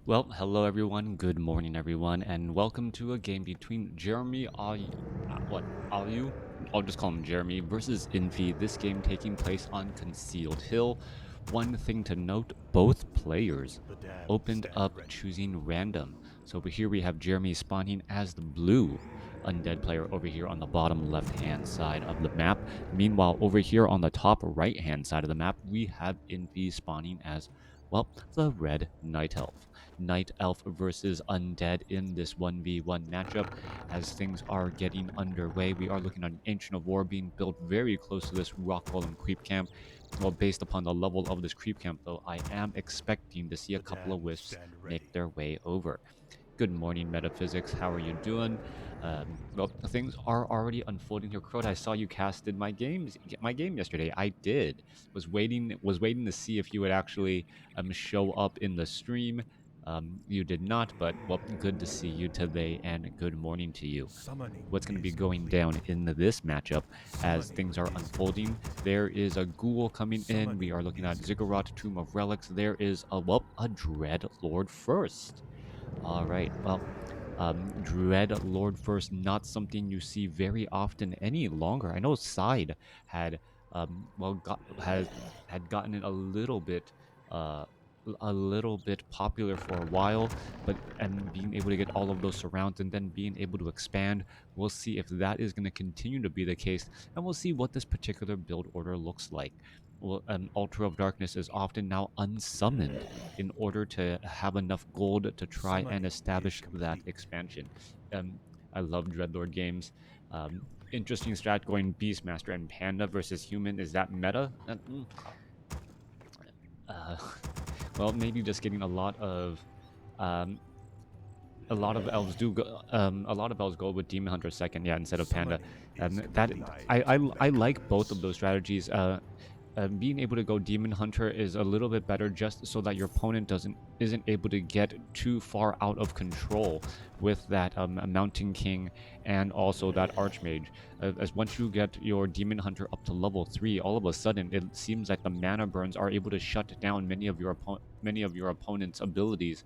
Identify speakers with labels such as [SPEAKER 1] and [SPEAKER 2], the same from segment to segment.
[SPEAKER 1] Well, hello everyone, good morning everyone, and welcome to a game between Au? I'll just call him Jeremy, versus Infi, this game taking place on Concealed Hill. One thing to note, both players opened up choosing random. So over here we have Jeremy spawning as the blue undead player over here on the bottom left-hand side of the map. Meanwhile, over here on the top right-hand side of the map, we have Infi spawning as, well, the red night elf. Night Elf versus Undead in this 1v1 matchup. As things are getting underway, we are looking at an Ancient of War being built very close to this rock golem creep camp. Well, based upon the level of this creep camp, though, I am expecting to see a couple of wisps make their way over. Good morning, Metaphysics. How are you doing? Well, things are already unfolding here. Crowd, I saw you casted my game yesterday. I did. Was waiting to see if you would actually show up in the stream. You did not, but well, good to see you today, and good morning to you. What's going to be going down in this matchup as things are unfolding? There is a ghoul coming in. We are looking at Ziggurat, Tomb of Relics. There is a Dreadlord first. All right, well, Dreadlord first, not something you see very often any longer. I know Side had had gotten it uh a little bit popular for a while, but and being able to get all of those surrounds and then being able to expand, we'll see if that is going to continue to be the case, and we'll see what this particular build order looks like. Well, an Altar of Darkness is often now unsummoned in order to have enough gold to try and establish that expansion. I love Dreadlord games. Interesting strat going Beastmaster and Panda versus Human. Is that meta? Uh, well, maybe just getting um, a lot of elves do go, a lot of elves go with Demon Hunter second, yeah, instead of Panda. That I like both of those strategies. Being able to go Demon Hunter is a little bit better, just so that your opponent isn't able to get too far out of control with that Mountain King and also that Archmage. As once you get your Demon Hunter up to level 3, all of a sudden it seems like the mana burns are able to shut down many of your opponent's abilities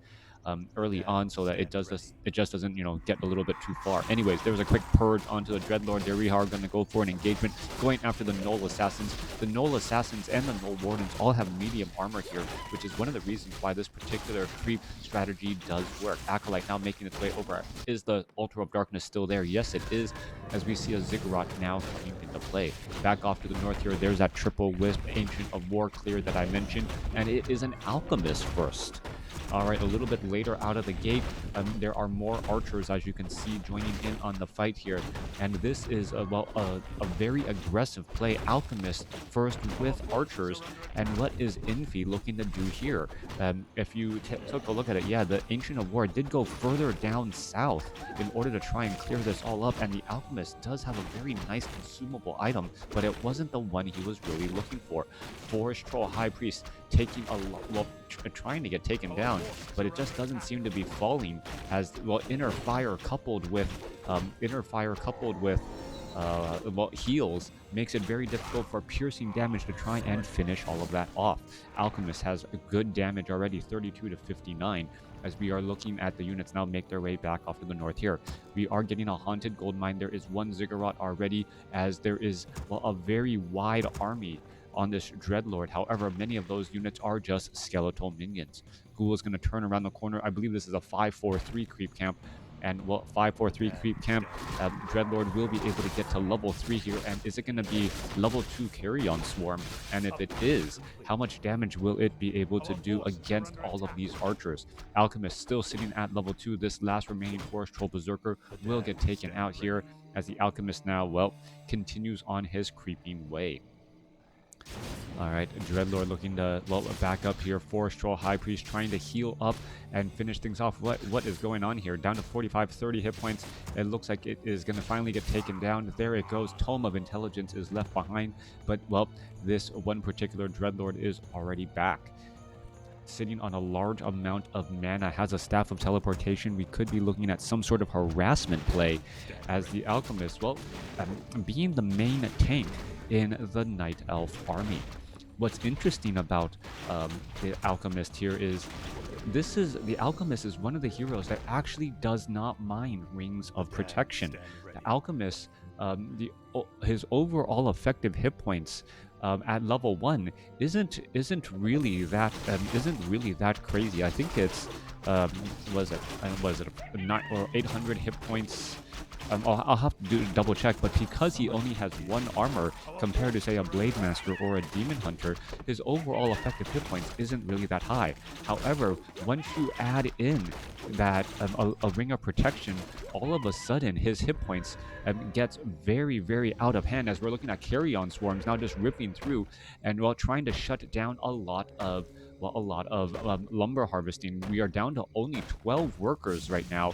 [SPEAKER 1] early on, so that it just doesn't get a little bit too far. Anyways, there was a quick purge onto the Dreadlord. There we are going to go for an engagement, going after the Null Assassins. The Null Assassins and the Null Wardens all have medium armor here, which is one of the reasons why this particular creep strategy does work. Acolyte now making its way over. Is the Altar of Darkness still there? Yes, it is, as we see a Ziggurat now coming into play. Back off to the north here, there's that triple wisp Ancient of War clear that I mentioned, and it is an Alchemist first. All right, a little bit later out of the gate, there are more archers, as you can see, joining in on the fight here. And this is, a very aggressive play. Alchemist first with archers. And what is Infi looking to do here? If you took a look at it, yeah, the Ancient of War did go further down south in order to try and clear this all up. And the Alchemist does have a very nice consumable item, but it wasn't the one he was really looking for. Forest Troll High Priest taking trying to get taken down, but it just doesn't seem to be falling, as inner fire coupled with heals makes it very difficult for piercing damage to try and finish all of that off. Alchemist has a good damage already, 32 to 59, as we are looking at the units now make their way back off to the north here. We are getting a haunted gold mine. There is one Ziggurat already, as there is a very wide army on this Dreadlord. However, many of those units are just skeletal minions. Ghoul is going to turn around the corner. I believe this is a 5-4-3 creep camp. And 5-4-3 creep camp, Dreadlord will be able to get to level 3 here. And is it going to be level 2 carry-on swarm? And if it is, how much damage will it be able to do against all of these archers? Alchemist still sitting at level 2. This last remaining Forest Troll Berserker will get taken out here, as the Alchemist now, continues on his creeping way. All right, Dreadlord looking to back up here. Forest Troll High Priest trying to heal up and finish things off. What is going on here? Down to 45-30 hit points. It looks like it is going to finally get taken down. There it goes. Tome of Intelligence is left behind, but this one particular Dreadlord is already back, sitting on a large amount of mana, has a Staff of Teleportation. We could be looking at some sort of harassment play, as the Alchemist, being the main tank in the Night Elf army. What's interesting about the Alchemist here is the Alchemist is one of the heroes that actually does not mind rings of protection. The Alchemist, his overall effective hit points at level 1 isn't really that crazy. I think it's was it a 9 or 800 hit points. I'll have to double check, but because he only has 1 armor compared to say a Blade Master or a Demon Hunter, his overall effective hit points isn't really that high. However, once you add in that a ring of protection, all of a sudden his hit points gets very out of hand, as we're looking at carrion swarms now just ripping through and while trying to shut down a lot of lumber harvesting. We are down to only 12 workers right now,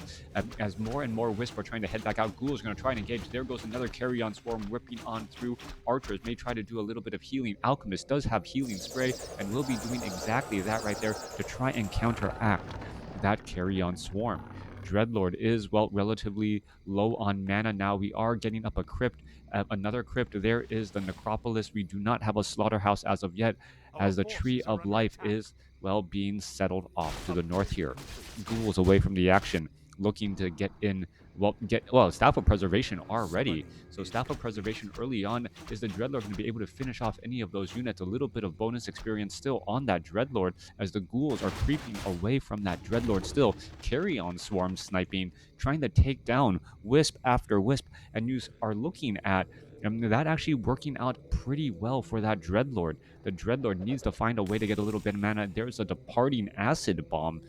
[SPEAKER 1] as more and more Wisp are trying to head back out. Ghoul is going to try and engage. There goes another carrion swarm ripping on through. Archers may try to do a little bit of healing. Alchemist does have healing spray and will be doing exactly that right there to try and counteract that carrion swarm. Dreadlord is, well, relatively low on mana now. We are getting up a crypt, another crypt. There is the necropolis. We do not have a slaughterhouse as of yet, as the tree of life is, well, being settled off to the north here. Ghouls away from the action, looking to get in. Well, Staff of Preservation already. So Staff of Preservation early on, is the Dreadlord going to be able to finish off any of those units? A little bit of bonus experience still on that Dreadlord, as the ghouls are creeping away from that Dreadlord still. Carrion swarm sniping, trying to take down Wisp after Wisp, and you are looking at that actually working out pretty well for that Dreadlord. The Dreadlord needs to find a way to get a little bit of mana. There's a departing acid bomb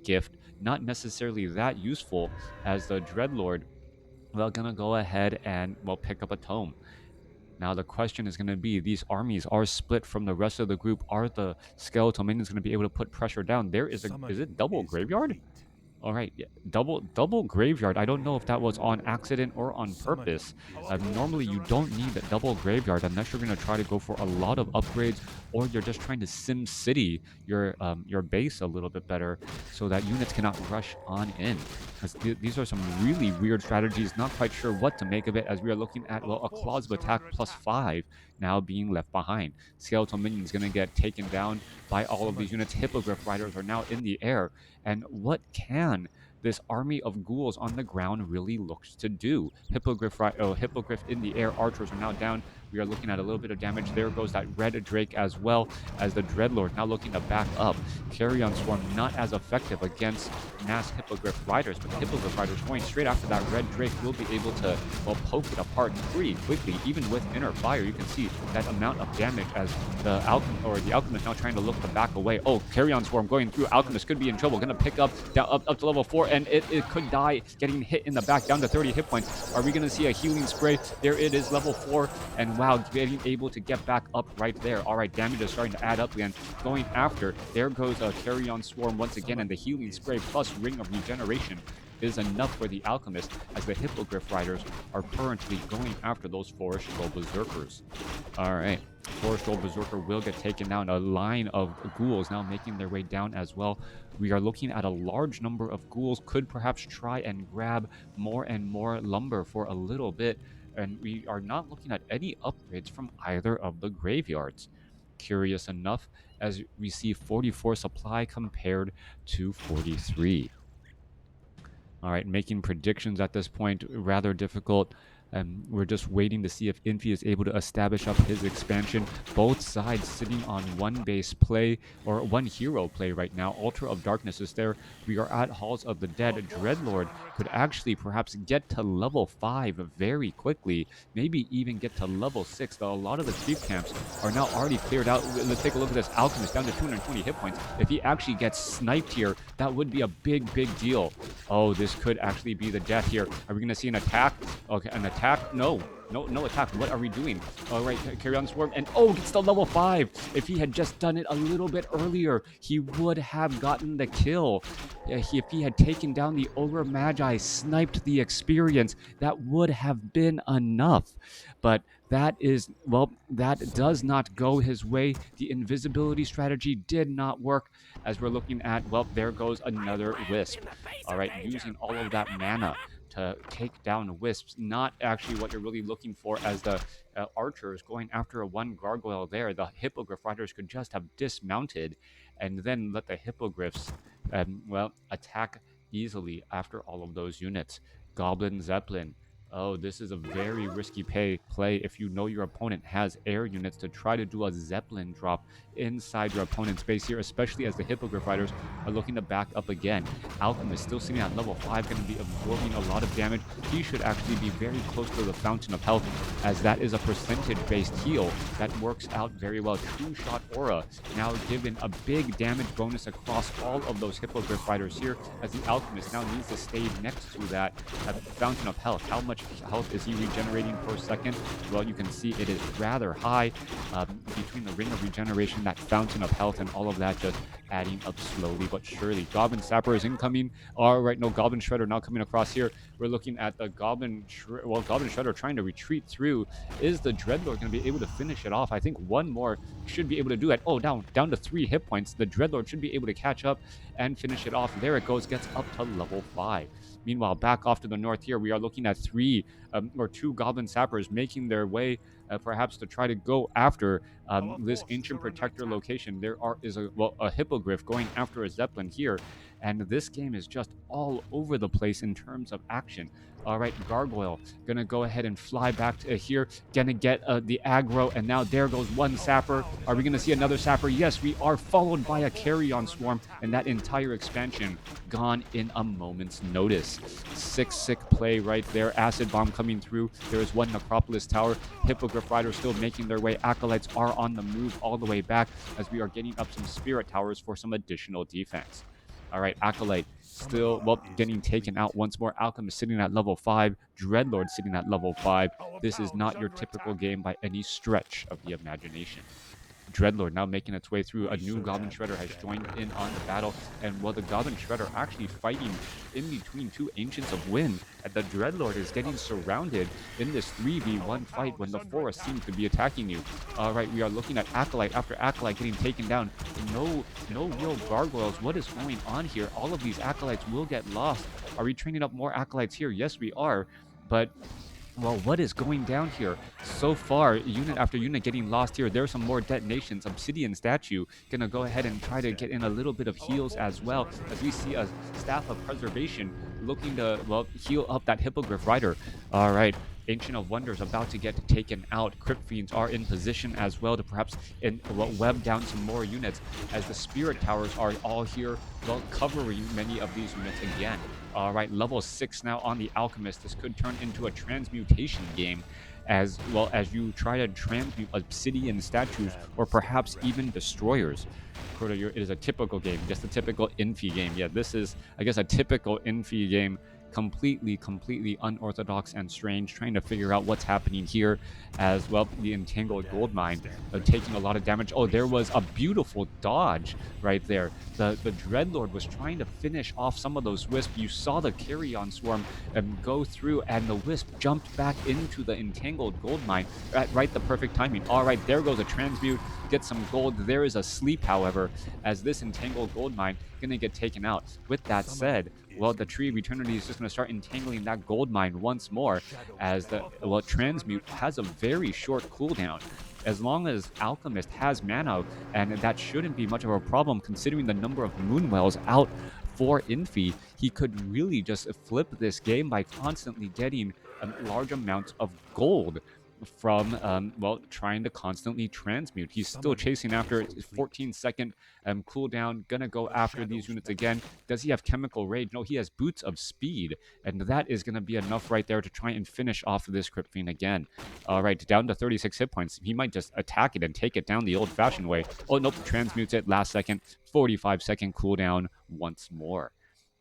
[SPEAKER 1] gift, not necessarily that useful, as the Dreadlord, well, gonna go ahead and, well, pick up a tome. Now the question is going to be, these armies are split from the rest of the group. Are the skeletal minions going to be able to put pressure down? There is is it double graveyard? All right, yeah, double graveyard. I don't know if that was on accident or on purpose. Normally, you don't need a double graveyard unless you're going to try to go for a lot of upgrades, or you're just trying to Sim City your base a little bit better so that units cannot rush on in. These are some really weird strategies. Not quite sure what to make of it, as we are looking at, well, a claws of attack +5 now being left behind. Skeletal minions going to get taken down by all of these units. Hippogriff riders are now in the air. And what can this army of ghouls on the ground really looks to do? Hippogriff in the air. Archers are now down. We are looking at a little bit of damage. There goes that red drake, as well as the Dreadlord now looking to back up. Carrion swarm not as effective against mass hippogriff riders, but the hippogriff riders going straight after that red drake will be able to, well, poke it apart pretty quickly. Even with inner fire, you can see that amount of damage, as the Alchemist now trying to look to back away. Oh, carrion swarm going through. Alchemist could be in trouble. Gonna pick up up to level 4, and it could die, getting hit in the back, down to 30 hit points. Are we gonna see a healing spray? There it is, level 4, and wow, getting able to get back up right there. All right, damage is starting to add up again. Going after, there goes a carrion swarm once again, and the healing spray plus ring of regeneration is enough for the Alchemist, as the Hippogriff Riders are currently going after those Forest Troll Berserkers. All right, Forest Troll Berserker will get taken down. A line of ghouls now making their way down as well. We are looking at a large number of ghouls, could perhaps try and grab more and more lumber for a little bit, and we are not looking at any upgrades from either of the graveyards. Curious enough, as we see 44 supply compared to 43. All right, making predictions at this point, rather difficult. We're just waiting to see if Infi is able to establish up his expansion. Both sides sitting on one base play, or one hero play right now. Altar of Darkness is there. We are at Halls of the Dead. Dreadlord could actually perhaps get to level 5 very quickly. Maybe even get to level 6, though a lot of the creep camps are now already cleared out. Let's take a look at this. Alchemist down to 220 hit points. If he actually gets sniped here, that would be a big deal. Oh, this could actually be the death here. Are we going to see an attack? Okay, an attack? No attack. What are we doing? All right, carry on swarm, and oh, gets to level 5. If he had just done it a little bit earlier, he would have gotten the kill. If he had taken down the Ogre Magi, sniped the experience, that would have been enough. But that is, well, that does not go his way. The invisibility strategy did not work, as we're looking at, well, there goes another Wisp. All right, using all of that mana to take down Wisps, not actually what you're really looking for, as the archers going after a one gargoyle there. The Hippogriff Riders could just have dismounted and then let the Hippogriffs well, attack easily after all of those units. Goblin Zeppelin. Oh, this is a very risky play if you know your opponent has air units to try to do a Zeppelin drop inside your opponent's base here, especially as the Hippogriff Riders are looking to back up again. Alchemist still sitting at level 5, going to be absorbing a lot of damage. He should actually be very close to the Fountain of Health, as that is a percentage-based heal that works out very well. True Shot Aura now given a big damage bonus across all of those Hippogriff Riders here, as the Alchemist now needs to stay next to that Fountain of Health. How much health is he regenerating per second? Well, you can see it is rather high. Between the Ring of Regeneration, that Fountain of Health, and all of that just adding up slowly but surely. Goblin Sapper is incoming. All right, no, Goblin Shredder now coming across here. We're looking at the Goblin Shredder trying to retreat through. Is the Dreadlord going to be able to finish it off? I think one more should be able to do it. Oh, down to 3 hit points. The Dreadlord should be able to catch up and finish it off. There it goes, gets up to level 5. Meanwhile, back off to the north here, we are looking at 2 Goblin Sappers making their way perhaps to try to go after this Ancient Protector location. There is a Hippogriff going after a Zeppelin here, and this game is just all over the place in terms of action. All right, Gargoyle gonna go ahead and fly back to here, gonna get the aggro, and now there goes one Sapper. Are we gonna see another Sapper? Yes, we are, followed by a Carrion Swarm, and that entire expansion gone in a moment's notice. Sick play right there. Acid Bomb coming through. There is one Necropolis Tower. Hippogriff Riders still making their way. Acolytes are on the move all the way back, as we are getting up some Spirit Towers for some additional defense. All right, Acolyte still, getting taken out once more. Alchemist sitting at level 5. Dreadlord sitting at level 5. This is not your typical game by any stretch of the imagination. Dreadlord now making its way through. A new Goblin Shredder has joined in on the battle, and the Goblin Shredder actually fighting in between 2 Ancients of Wind, and the Dreadlord is getting surrounded in this 3v1 fight when the forest seems to be attacking you. All right, we are looking at Acolyte after Acolyte getting taken down. No real gargoyles. What is going on here? All of these Acolytes will get lost. Are we training up more Acolytes here? Yes, we are, but what is going down here? So far, unit after unit getting lost here. There are some more detonations. Obsidian Statue gonna go ahead and try to get in a little bit of heals as well, as we see a Staff of Preservation looking to, heal up that Hippogriff Rider. All right. Ancient of Wonders about to get taken out. Crypt Fiends are in position as well to perhaps web down some more units, as the Spirit Towers are all here, covering many of these units again. All right, level 6 now on the Alchemist. This could turn into a transmutation game, as you try to transmute obsidian statues or perhaps even destroyers. It is a typical game, just a typical Infi game. Yeah, this is, I guess, a typical Infi game. Completely unorthodox and strange, trying to figure out what's happening here, as the entangled gold mine taking a lot of damage. Oh, there was a beautiful dodge right there. The Dreadlord was trying to finish off some of those wisps. You saw the Carrion Swarm go through, and the wisp jumped back into the entangled gold mine at the perfect timing. All right, there goes a transmute, get some gold. There is a sleep, however, as this entangled gold mine gonna get taken out. With that said, the Tree of Eternity is just going to start entangling that gold mine once more, as the transmute has a very short cooldown. As long as Alchemist has mana, and that shouldn't be much of a problem considering the number of Moonwells out for Infi, he could really just flip this game by constantly getting large amounts of gold from trying to constantly transmute. He's still chasing after it. 14-second cooldown, gonna go after these units again. Does he have Chemical Rage? No, he has Boots of Speed, and that is gonna be enough right there to try and finish off this Crypt Fiend again. All right, down to 36 hit points. He might just attack it and take it down the old-fashioned way. Oh nope, transmutes it last second. 45-second cooldown once more.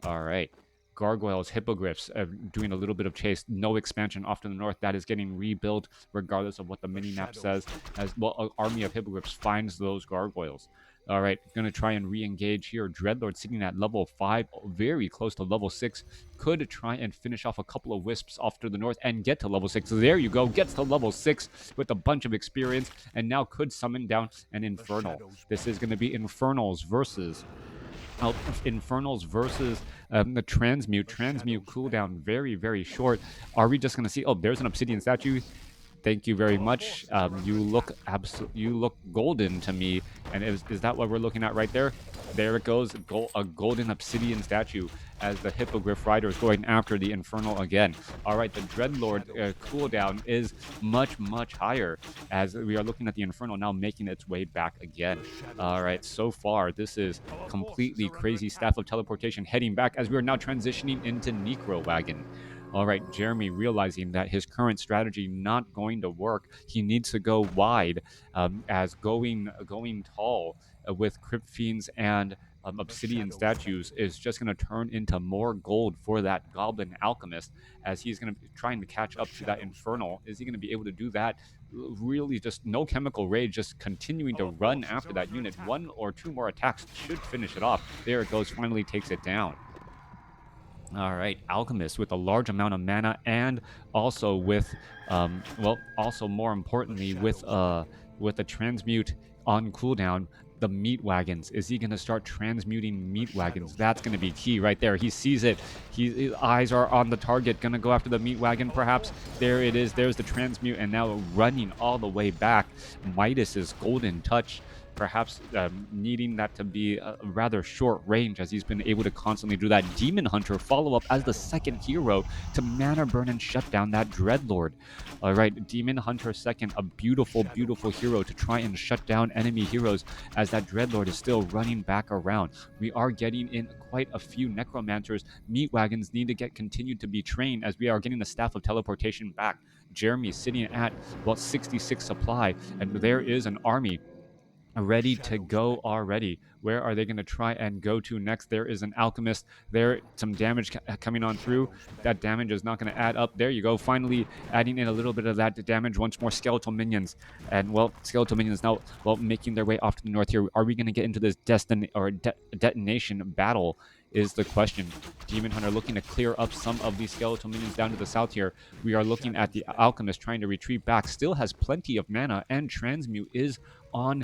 [SPEAKER 1] All right. Gargoyles, Hippogriffs, doing a little bit of chase. No expansion off to the north. That is getting rebuilt regardless of what the mini-map says, as an army of Hippogriffs finds those Gargoyles. All right, going to try and re-engage here. Dreadlord sitting at level 5, very close to level 6. Could try and finish off a couple of wisps off to the north and get to level 6. So there you go, gets to level 6 with a bunch of experience, and now could summon down an Infernal. This is going to be Infernals versus the Transmute. Transmute cooldown very short. Are we just going to see, there's an Obsidian Statue. Thank you very much. You look golden to me. And is that what we're looking at right there? there it goes, a golden obsidian statue as the Hippogriff Rider is going after the Infernal again. All right, the Dreadlord cooldown is much, much higher as we are looking at the Infernal now making its way back again. All right, so far, this is completely crazy. Staff of Teleportation heading back as we are now transitioning into Necro Wagon. All right, Jeremy realizing that his current strategy not going to work, he needs to go wide, as going tall with Crypt Fiends and obsidian statues is just going to turn into more gold for that Goblin Alchemist as he's going to be trying to catch up to that Infernal. Is he going to be able to do that? Really, just no chemical rage, just continuing to run after that unit. One or two more attacks should finish it off. There it goes, finally takes it down. All right, Alchemist with a large amount of mana and also with, well, also more importantly with a transmute on cooldown. The meat wagons. Is he going to start transmuting meat wagons? That's going to be key right there. He sees it. His eyes are on the target. Going to go after the meat wagon, perhaps. There it is. There's the transmute, and now running all the way back. Midas's golden touch, perhaps needing that to be a rather short range as he's been able to constantly do that. Demon Hunter follow up as the second hero to mana burn and shut down that Dreadlord. All right, Demon Hunter second, a beautiful, beautiful hero to try and shut down enemy heroes as that Dreadlord is still running back around. We are getting in quite a few Necromancers. Meat wagons need to get continued to be trained as we are getting the Staff of Teleportation back. Jeremy sitting at about 66 supply, and there is an army ready to go already. Where are they going to try and go to next? There is an Alchemist. There, some damage coming on through. That damage is not going to add up. There you go. Finally adding in a little bit of that damage. Once more skeletal minions. And, well, skeletal minions now, well, making their way off to the north here. Are we going to get into this detonation battle is the question. Demon Hunter looking to clear up some of these skeletal minions down to the south here. We are looking at the Alchemist trying to retreat back. Still has plenty of mana, and Transmute is on.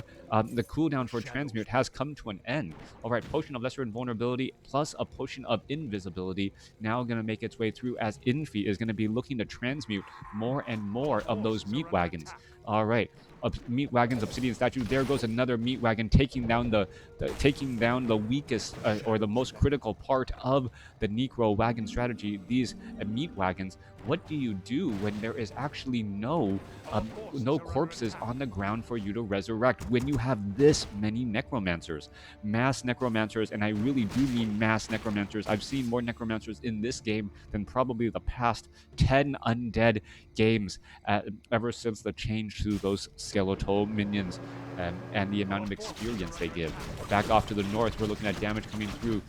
[SPEAKER 1] The cooldown for Transmute has come to an end. All right, Potion of Lesser Invulnerability plus a Potion of Invisibility now going to make its way through as Infi is going to be looking to transmute more and more of those meat wagons. All right, meat wagons, obsidian statue. There goes another meat wagon taking down the weakest or the most critical part of the Necro wagon strategy. These meat wagons. What do you do when there is actually no corpses on the ground for you to resurrect when you have this many Necromancers? Mass Necromancers, and I really do mean mass Necromancers. I've seen more Necromancers in this game than probably the past 10 undead games ever since the change to those skeletal minions and the amount of experience they give. Back off to the north, we're looking at damage coming through.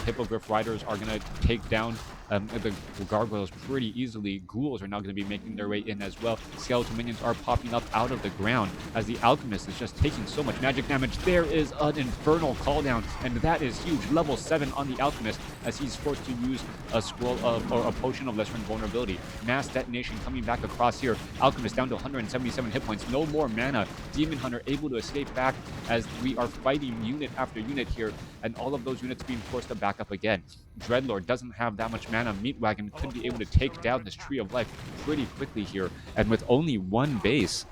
[SPEAKER 1] Hippogriff Riders are going to take down the gargoyles pretty easily. Ghouls are now going to be making their way in as well. Skeletal minions are popping up out of the ground as the Alchemist is just taking so much magic damage. There is an Infernal call down, and that is huge. Level 7 on the Alchemist as he's forced to use a scroll or a Potion of Lesser Invulnerability. Mass detonation coming back across here. Alchemist down to 177 hit points. No more mana. Demon Hunter able to escape back as we are fighting unit after unit here, and all of those units being forced to back up again. Dreadlord doesn't have that much mana. Meat Wagon could be able to take down this Tree of Life pretty quickly here, and with only one base,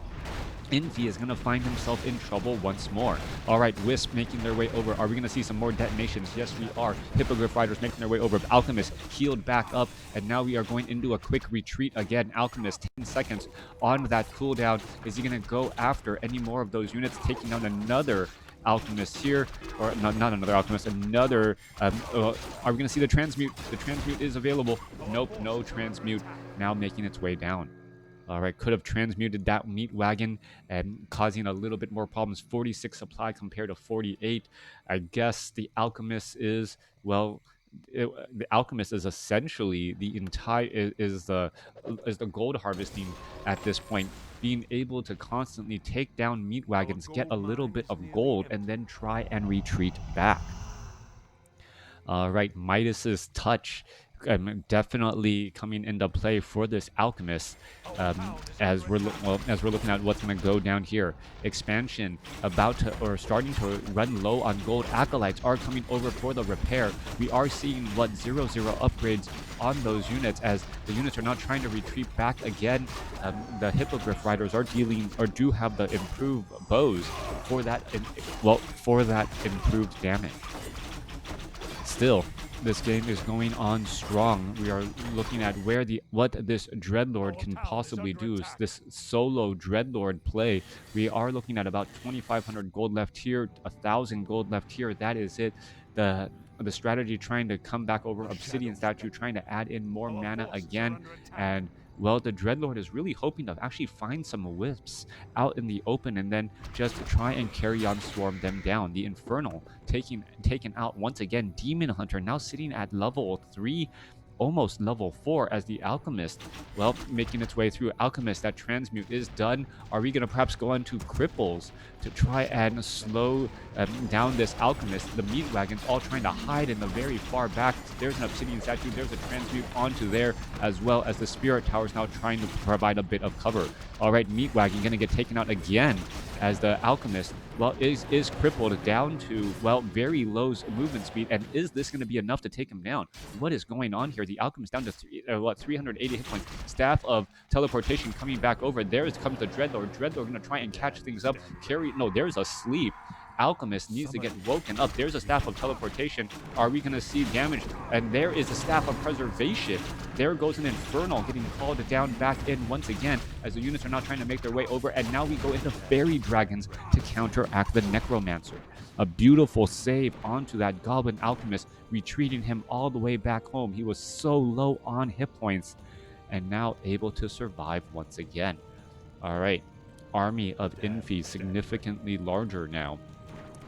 [SPEAKER 1] Infi is going to find himself in trouble once more. All right, Wisp making their way over. Are we going to see some more detonations? Yes, we are. Hippogriff Riders making their way over. Alchemist healed back up, and now we are going into a quick retreat again. Alchemist, 10 seconds on that cooldown. Is he going to go after any more of those units, taking down another Alchemist here, or not another Alchemist, another, are we going to see the Transmute? The Transmute is available. Nope, no Transmute, now making its way down. All right, could have transmuted that meat wagon and causing a little bit more problems. 46 supply compared to 48. I guess the Alchemist is, well, the Alchemist is essentially the entire is the gold harvesting at this point, being able to constantly take down meat wagons, get a little bit of gold, and then try and retreat back. All right, Midas's touch. definitely coming into play for this Alchemist, as we're looking at what's going to go down here. Expansion about to, or starting to run low on gold. Acolytes are coming over for the repair. We are seeing what 0-0 upgrades on those units, as the units are not trying to retreat back again. The Hippogriff Riders are dealing, or do have the improved bows for that, for that improved damage. Still, this game is going on strong. We are looking at what this Dreadlord can possibly do. This solo Dreadlord play. We are looking at about 2,500 gold left here, 1,000 gold left here. That is it. The strategy trying to come back over Obsidian Statue, trying to add in more mana again, and well, the Dreadlord is really hoping to actually find some wisps out in the open and then just try and carry on, swarm them down. The Infernal taken out once again. Demon Hunter now sitting at level 3, almost level 4, as the Alchemist, well, making its way through. Alchemist, that transmute is done. Are we going to perhaps go on to Cripples to try and slow down this Alchemist? The Meat Wagons all trying to hide in the very far back. There's an Obsidian Statue. There's a transmute onto there, as well as the Spirit Towers now trying to provide a bit of cover. All right, Meat Wagon going to get taken out again, as the Alchemist, well, is crippled down to, well, very low movement speed. And is this going to be enough to take him down? What is going on here? The Alchemist down to 380 hit points. Staff of Teleportation coming back over. There comes the Dreadlord. Dreadlord going to try and catch things up. There's a sleep. Alchemist needs to get woken up. There's a Staff of Teleportation. Are we going to see damage? And there is a Staff of Preservation. There goes an Infernal getting called down back in once again, as the units are now trying to make their way over. And now we go into Fairy Dragons to counteract the Necromancer. A beautiful save onto that Goblin Alchemist, retreating him all the way back home. He was so low on hit points, and now able to survive once again. All right, army of Infi significantly larger now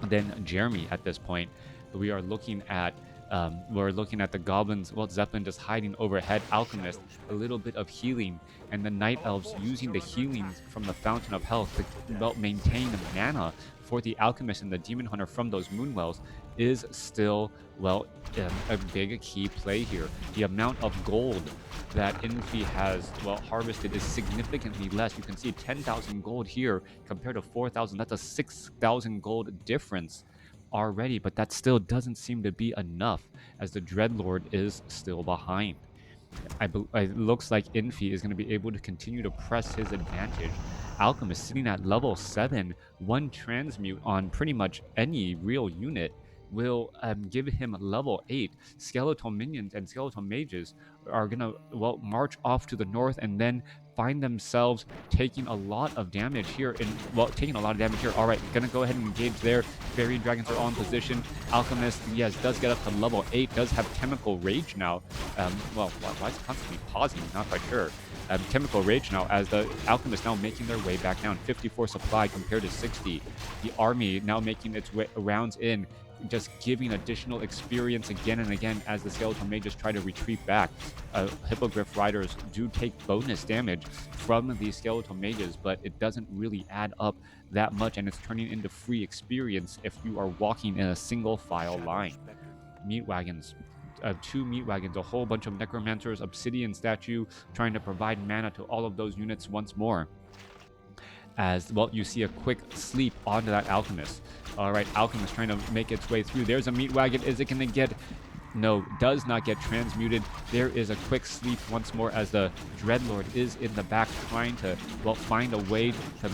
[SPEAKER 1] than Jeremy at this point. We are looking at the goblins, well, Zeppelin just hiding overhead. Alchemist, a little bit of healing, and the Night Elves using the healings from the Fountain of Health to maintain the mana for the Alchemist. And the Demon Hunter from those Moonwells is still, well, a big key play here. The amount of gold that Infi has, well, harvested is significantly less. You can see 10,000 gold here compared to 4,000. That's a 6,000 gold difference already, but that still doesn't seem to be enough, as the Dreadlord is still behind. It looks like Infi is going to be able to continue to press his advantage. Alchemist sitting at level 7, one transmute on pretty much any real unit will give him level 8. Skeletal minions and skeletal mages are gonna, well, march off to the north and then find themselves taking a lot of damage here. All right, gonna go ahead and engage there. Fairy Dragons are all in position. Alchemist, yes, does get up to level 8, does have Chemical Rage now. Why is it constantly pausing? Not quite sure. Chemical Rage now, as the Alchemist now making their way back down. 54 supply compared to 60. The army now making its way rounds in, just giving additional experience again and again as the Skeletal Mages try to retreat back. Hippogriff Riders do take bonus damage from these Skeletal Mages, but it doesn't really add up that much, and it's turning into free experience if you are walking in a single file line. Meat Wagons. 2 Meat Wagons, a whole bunch of Necromancers, Obsidian Statue, trying to provide mana to all of those units once more. As, well, you see a quick sleep onto that Alchemist. All right, Alchemist trying to make its way through. There's a Meat Wagon. Is it going to get... No, does not get transmuted. There is a quick sleep once more, as the Dreadlord is in the back trying to, well, find a way to...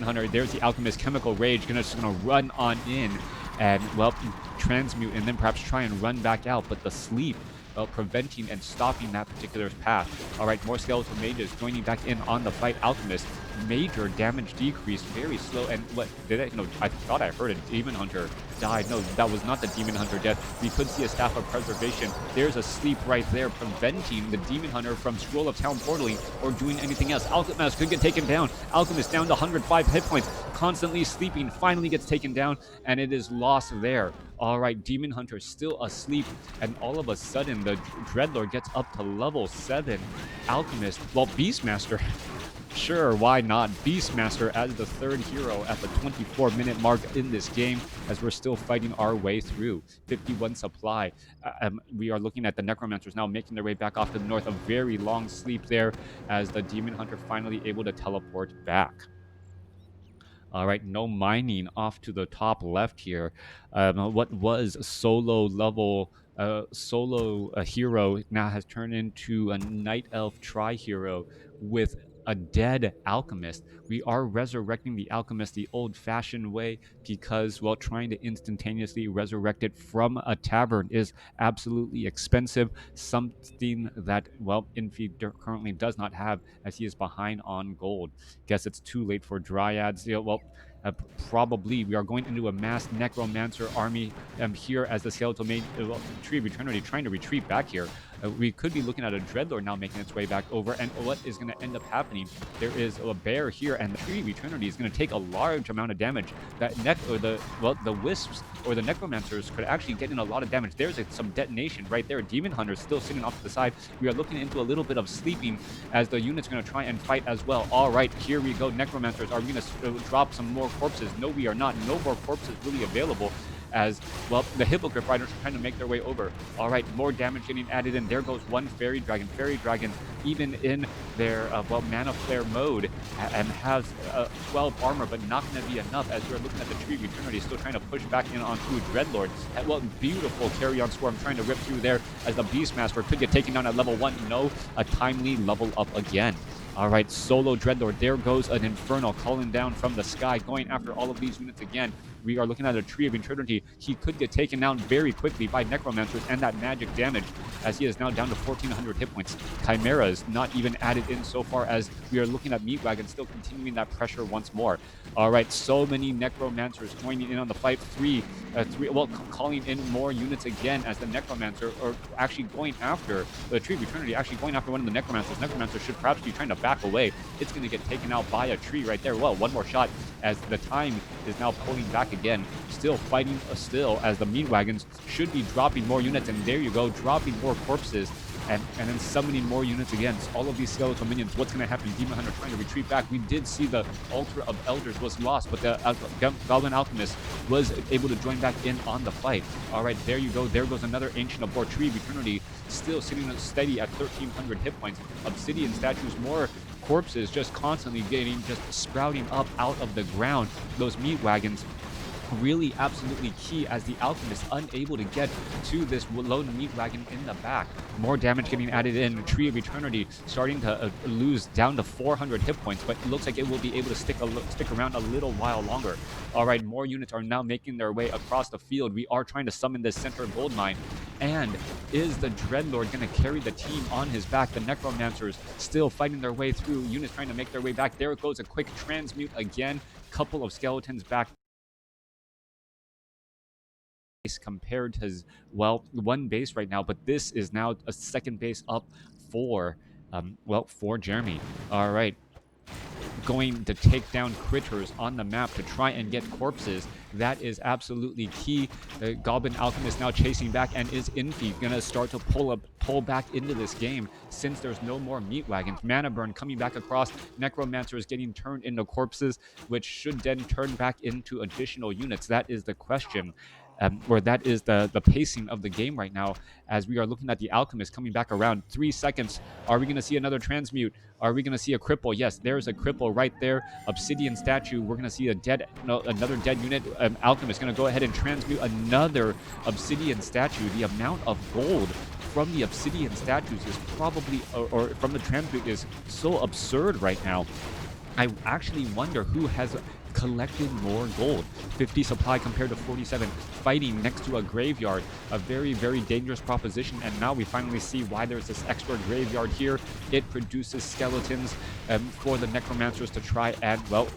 [SPEAKER 1] Hunter. There's the Alchemist. Chemical Rage just gonna run on in and, well, transmute and then perhaps try and run back out, but the sleep, well, preventing and stopping that particular path. All right, more Skeletal Mages joining back in on the fight. Alchemist, major damage decrease, very slow. And what did I? No, I thought I heard a Demon Hunter died. No, that was not the Demon Hunter death. We could see a Staff of Preservation. There's a sleep right there, preventing the Demon Hunter from Scroll of Town portaling or doing anything else. Alchemist could get taken down. Alchemist down to 105 hit points, constantly sleeping, finally gets taken down, and it is lost there. All right, Demon Hunter still asleep, and all of a sudden the Dreadlord gets up to level 7. Alchemist, well, Beastmaster Sure, why not? Beastmaster as the third hero at the 24-minute mark in this game, as we're still fighting our way through. 51 supply. We are looking at the Necromancers now making their way back off to the north. A very long sleep there as the Demon Hunter finally able to teleport back. All right, no mining off to the top left here. What was solo hero now has turned into a night elf tri-hero with a dead alchemist. We are resurrecting the alchemist the old-fashioned way because, well, trying to instantaneously resurrect it from a tavern is absolutely expensive. Something that, well, Infi currently does not have, as he is behind on gold. Guess it's too late for dryads. Well, probably we are going into a mass necromancer army here as the skeletal tree of eternity trying to retreat back here. We could be looking at a dreadlord now making its way back over, and what is going to end up happening, there is a bear here, and the tree of eternity is going to take a large amount of damage. That the wisps or the necromancers could actually get in a lot of damage. There's some detonation right there. Demon hunters still sitting off to the side. We are looking into a little bit of sleeping as the unit's going to try and fight as well. All right, here we go. Necromancers, are we going to drop some more corpses? No, we are not. No more corpses really available, as, well, the Hippogriff Riders are trying to make their way over. All right, more damage getting added in. There goes one Fairy Dragon. Fairy Dragons, even in their, Mana Flare mode, and has 12 armor, but not going to be enough, as we're looking at the Tree of Eternity, still trying to push back in onto Dreadlord. And what beautiful Carry-On Swarm trying to rip through there, as the Beastmaster could get taken down at level 1. No, a timely level up again. All right, solo Dreadlord. There goes an Inferno calling down from the sky, going after all of these units again. We are looking at a Tree of Eternity. He could get taken down very quickly by Necromancers and that magic damage, as he is now down to 1,400 hit points. Chimeras not even added in so far, as we are looking at Meatwagon still continuing that pressure once more. All right, so many Necromancers joining in on the fight. Calling in more units again, as the Necromancer are actually going after the Tree of Eternity, actually going after one of the Necromancers. Necromancer should perhaps be trying to back away. It's going to get taken out by a tree right there. Well, one more shot, as the time is now pulling back again. Still fighting as the meat wagons should be dropping more units, and there you go, dropping more corpses, and then summoning more units against all of these skeletal minions. What's going to happen? Demon Hunter trying to retreat back. We did see the Altar of Elders was lost, but the Goblin Alchemist was able to join back in on the fight. All right, there you go. There goes another Ancient of War. Tree of Eternity still sitting steady at 1,300 hit points. Obsidian statues, more corpses just constantly sprouting up out of the ground. Those meat wagons really absolutely key, as the Alchemist unable to get to this lone meat wagon in the back. More damage getting added in. Tree of Eternity starting to lose down to 400 hit points, but it looks like it will be able to stick around a little while longer. All right, more units are now making their way across the field. We are trying to summon this center gold mine, and is the Dreadlord going to carry the team on his back? The Necromancers still fighting their way through. Units trying to make their way back. There goes a quick transmute again. Couple of skeletons back compared to his, well, one base right now, but this is now a second base up for for Jeremy. All right, going to take down critters on the map to try and get corpses. That is absolutely key. The Goblin Alchemist now chasing back, and is Infi gonna start to pull back into this game, since there's no more meat wagons. Mana burn coming back across. Necromancers getting turned into corpses, which should then turn back into additional units. That is the question. Or that is the pacing of the game right now, as we are looking at the Alchemist coming back around. 3 seconds. Are we going to see another transmute? Are we going to see a cripple? Yes, there's a cripple right there. Obsidian statue. We're going to see another dead unit. Alchemist going to go ahead and transmute another obsidian statue. The amount of gold from the obsidian statues is probably, or from the transmute, is so absurd right now. I actually wonder who has collected more gold. 50 supply compared to 47, fighting next to a graveyard. A very, very dangerous proposition, and now we finally see why there's this extra graveyard here. It produces skeletons for the Necromancers to try and, well,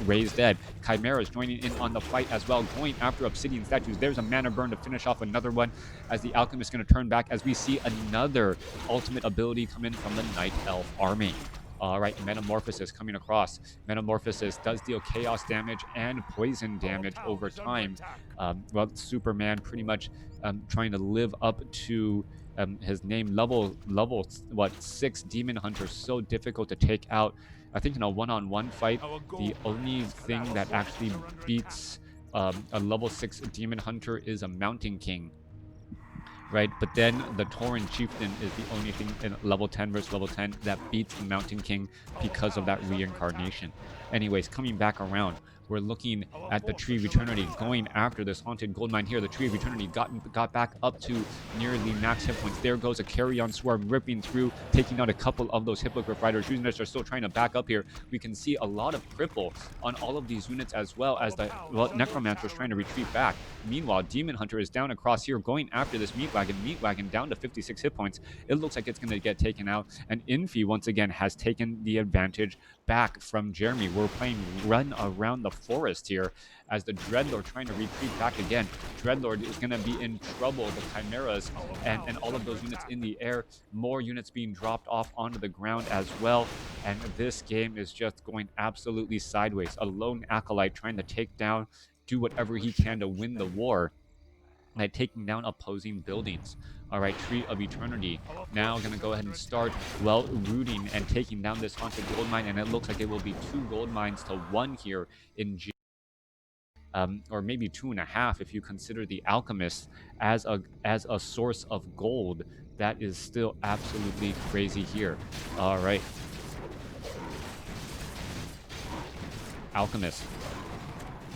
[SPEAKER 1] raise dead. Chimeras joining in on the fight as well, going after obsidian statues. There's a mana burn to finish off another one, as the Alchemist is going to turn back, as we see another ultimate ability come in from the Night Elf army. All right, Metamorphosis coming across. Metamorphosis does deal chaos damage and poison damage over time. Superman pretty much trying to live up to his name. Level 6 Demon Hunter, so difficult to take out. I think in a one-on-one fight, the only thing that actually beats a level 6 Demon Hunter is a Mountain King, right? But then the Tauren Chieftain is the only thing in level 10 versus level 10 that beats the Mountain King because of that reincarnation. Anyways, coming back around, we're looking at the Tree of Eternity going after this Haunted Gold Mine here. The Tree of Eternity got back up to nearly max hit points. There goes a Carrion Swarm ripping through, taking out a couple of those Hippogriff Riders. Units are still trying to back up here. We can see a lot of cripple on all of these units as well as the Necromancer is trying to retreat back. Meanwhile, Demon Hunter is down across here going after this Meat Wagon. Meat Wagon down to 56 hit points. It looks like it's going to get taken out. And Infi once again has taken the advantage back from Jeremy. We're playing Run Around the Forest here as the Dreadlord trying to retreat back again. Dreadlord is going to be in trouble. The Chimeras and all of those units in the air. More units being dropped off onto the ground as well. And this game is just going absolutely sideways. A lone Acolyte trying to take down, do whatever he can to win the war by taking down opposing buildings. All right, Tree of Eternity now going to go ahead and start, well, rooting and taking down this Haunted Gold Mine, and it looks like it will be 2 gold mines to 1 here in or maybe 2.5 if you consider the Alchemist as a source of gold. That is still absolutely crazy here. All right, Alchemist.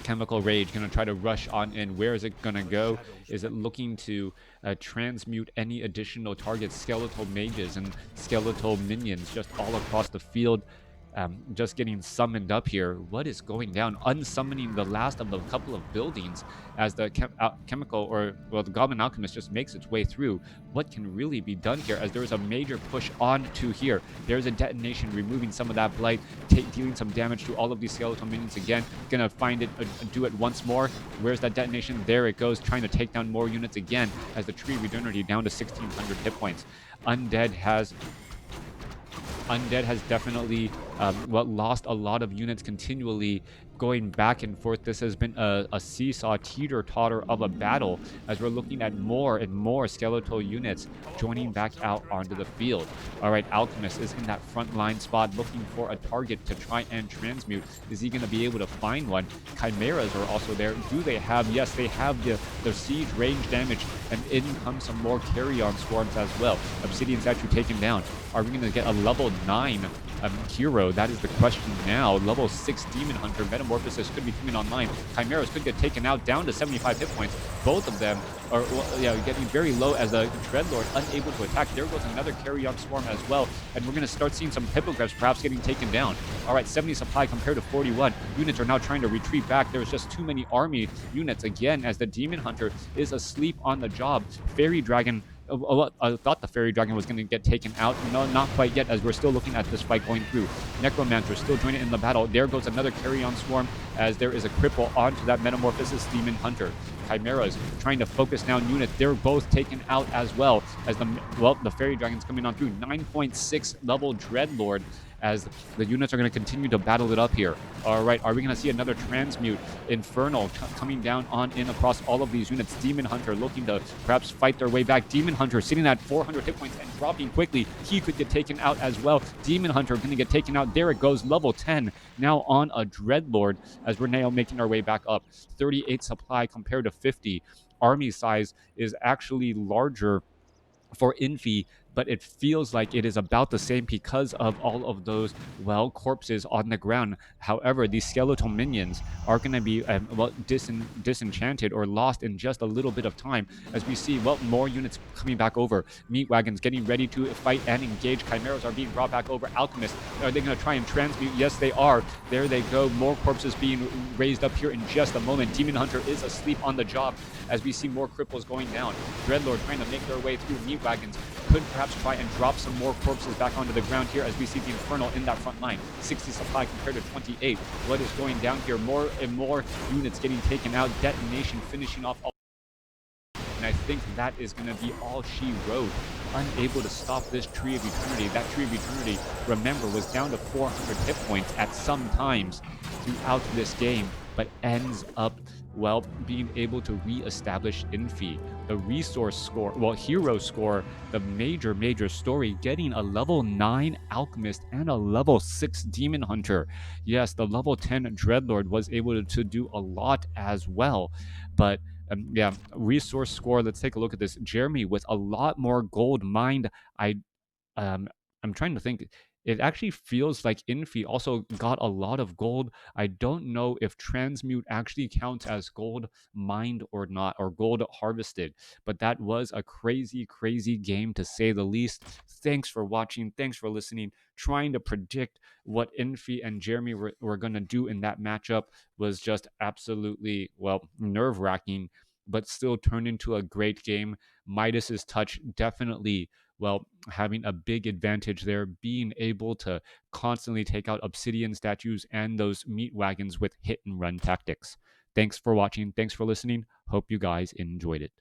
[SPEAKER 1] Chemical Rage going to try to rush on in. Where is it going to go? Is it looking to transmute any additional targets, skeletal mages and skeletal minions just all across the field? Just getting summoned up here. What is going down? Unsummoning the last of the couple of buildings as the the Goblin Alchemist just makes its way through. What can really be done here as there is a major push on to here. There's a detonation removing some of that blight, dealing some damage to all of these skeletal minions again. Gonna find it, do it once more. Where's that detonation? There it goes, trying to take down more units again as the Tree of Eternity down to 1,600 hit points. Undead has definitely lost a lot of units continually going back and forth. This has been a seesaw teeter-totter of a battle as we're looking at more and more skeletal units joining back out onto the field. All right, Alchemist is in that front line spot looking for a target to try and transmute. Is he going to be able to find one? Chimeras are also there. Do they have? Yes, they have the siege range damage, and in comes some more carry-on swarms as well. Obsidian's actually taken down. Are we going to get a level 9 hero? That is the question now. Level 6 Demon Hunter. Metamorphosis could be coming online. Chimeras could get taken out down to 75 hit points. Both of them are getting very low as the Dreadlord unable to attack. There goes another carry-on swarm as well. And we're going to start seeing some hippogriffs perhaps getting taken down. All right, 70 supply compared to 41. Units are now trying to retreat back. There's just too many army units again as the Demon Hunter is asleep on the job. Fairy Dragon, I thought the Fairy Dragon was going to get taken out. No, not quite yet, as we're still looking at this fight going through. Necromancer still joining in the battle. There goes another carry-on swarm, as there is a cripple onto that Metamorphosis Demon Hunter. Chimeras trying to focus down units. They're both taken out as well, as the Fairy Dragon's coming on through. 9.6 level Dreadlord, as the units are going to continue to battle it up here. All right, are we going to see another transmute? Infernal coming down on in across all of these units. Demon Hunter looking to perhaps fight their way back. Demon Hunter sitting at 400 hit points and dropping quickly. He could get taken out as well. Demon Hunter going to get taken out. There it goes, level 10. Now on a Dreadlord, as we're now making our way back up. 38 supply compared to 50. Army size is actually larger for Infi, but it feels like it is about the same because of all of those, corpses on the ground. However, these skeletal minions are going to be disenchanted or lost in just a little bit of time, as we see, more units coming back over. Meat Wagons getting ready to fight and engage. Chimeras are being brought back over. Alchemist, are they going to try and transmute? Yes, they are. There they go. More corpses being raised up here in just a moment. Demon Hunter is asleep on the job, as we see more cripples going down. Dreadlord trying to make their way through. Meat Wagons could perhaps try and drop some more corpses back onto the ground here, as we see the Infernal in that front line. 60 supply compared to 28. What is going down here? More and more units getting taken out. Detonation finishing off all. And I think that is going to be all she wrote. Unable to stop this Tree of Eternity. That Tree of Eternity, remember, was down to 400 hit points at some times throughout this game. but ends up, well, being able to re-establish Infi. The resource score, well, hero score, the major story, getting a level 9 Alchemist and a level 6 Demon Hunter. Yes, the level 10 Dreadlord was able to do a lot as well. But yeah, resource score, let's take a look at this. Jeremy with a lot more gold mined. I um, I'm trying to think. It actually feels like Infi also got a lot of gold. I don't know if transmute actually counts as gold mined or not, or gold harvested. But that was a crazy game to say the least. Thanks for watching. Thanks for listening. Trying to predict what Infi and Jeremy were going to do in that matchup was just absolutely, well, nerve wracking, but still turned into a great game. Midas's touch definitely, well, having a big advantage there, being able to constantly take out obsidian statues and those meat wagons with hit and run tactics. Thanks for watching. Thanks for listening. Hope you guys enjoyed it.